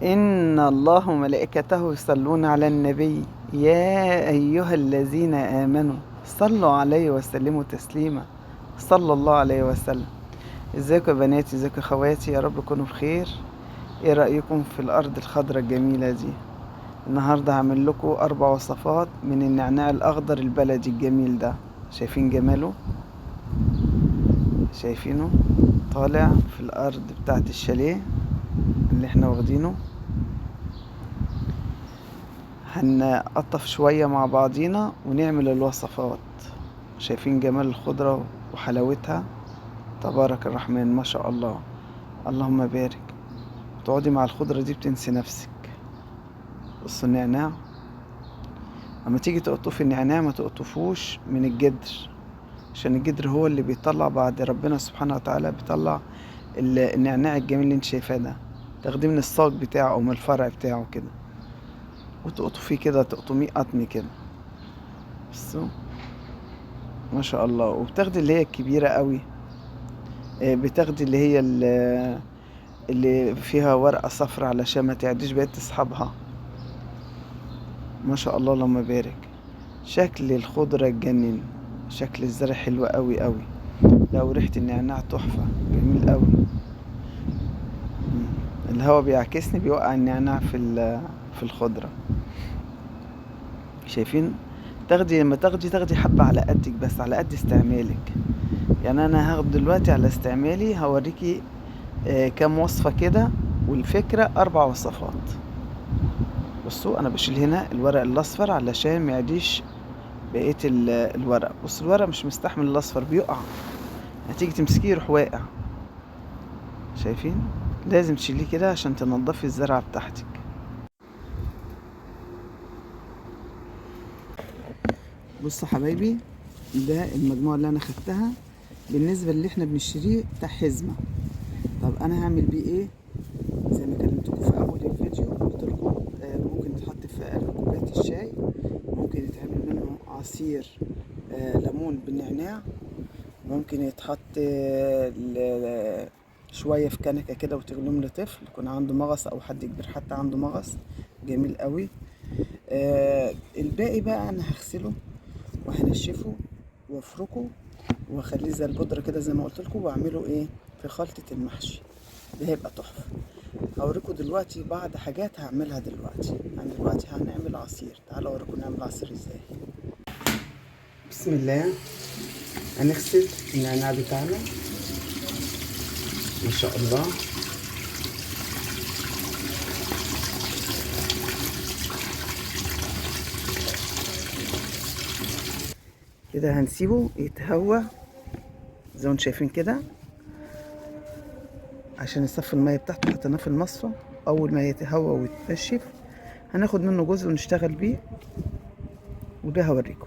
إن الله وملائكته يصلون على النبي يا أيها الذين آمنوا صلوا عليه وسلموا تسليما صلى الله عليه وسلم. ازيكم يا بناتي، ازيكم يا خواتي، يا رب تكونوا بخير. ايه رأيكم في الأرض الخضراء الجميلة دي؟ النهاردة هعمل لكم 4 وصفات من النعناع الأخضر البلدي الجميل ده. شايفين جماله؟ شايفينه طالع في الأرض بتاعت الشاليه اللي احنا واخدينه. هنقطف شوية مع بعضينا ونعمل الوصفات. شايفين جمال الخضرة وحلاوتها؟ تبارك الرحمن ما شاء الله، اللهم بارك. تقعدي مع الخضرة دي بتنسي نفسك. بصوا النعناع، اما تيجي تقطفي النعناع ما تقطفوش من الجدر، عشان الجدر هو اللي بيطلع بعد ربنا سبحانه وتعالى، بيطلع النعناع الجميل اللي انت شايفاه ده. تاخديه من الساق بتاعه او من الفرع بتاعه كده وتقطفيه كده، تقطميه قطمي كده. بصوا ما شاء الله. وبتاخدي اللي هي الكبيرة قوي، بتاخدي اللي هي اللي فيها ورقة صفرا علشان ما تعديش بقيت اصحابها. ما شاء الله اللهم بارك. شكل الخضرة اتجنن، شكل الزرع حلو قوي قوي. لو ريحة النعناع تحفة، جميل قوي. الهواء بيعكسني بيوقع النعناع في الخضرة. شايفين؟ لما تاخدي حبة على قدك، بس على قد استعمالك. يعني انا هاخد دلوقتي على استعمالي، هوريكي كام وصفة كده، والفكرة 4 وصفات. بصوا انا بشيل هنا الورق الاصفر علشان ما يعديش بقية الورق. بص الورق مش مستحمل الاصفر، بيقع، هتيجي تمسكيه يروح واقع. شايفين؟ لازم تشيليه كده عشان تنضفي الزرعة بتاعتك. بصوا حبايبي، ده المجموعة اللي انا خدتها بالنسبة اللي احنا بنشتريه بتاع حزمة. طب انا هعمل بيه ايه؟ زي ما كلمتكم في اول الفيديو، قلت لكم ممكن يتحط في قلب كوبايه الشاي، ممكن يتعمل منه عصير ليمون بالنعناع، ممكن يتحط شويه في كنكه كده وتغلوم لطفل يكون عنده مغص او حد كبير حتى عنده مغص، جميل قوي. الباقي بقى انا هغسله وهنشفه وافركه واخليه زي البودره كده زي ما قلت لكم، واعمله ايه في خلطه المحشي. ده هيبقى تحفه. هوريكم دلوقتي بعض حاجات هعملها دلوقتي. يعني دلوقتي هنعمل عصير، تعالوا اوريكم نعمل عصير ازاي. بسم الله. هنغسل النعناع بتاعنا ما شاء الله. كده هنسيبه يتهوى زي ما انتم شايفين كده، عشان يصفي الميه بتاعته. حطيناه في المصفى، اول ما يتهوى ويتنشف هناخد منه جزء ونشتغل بيه، وده هوريكم.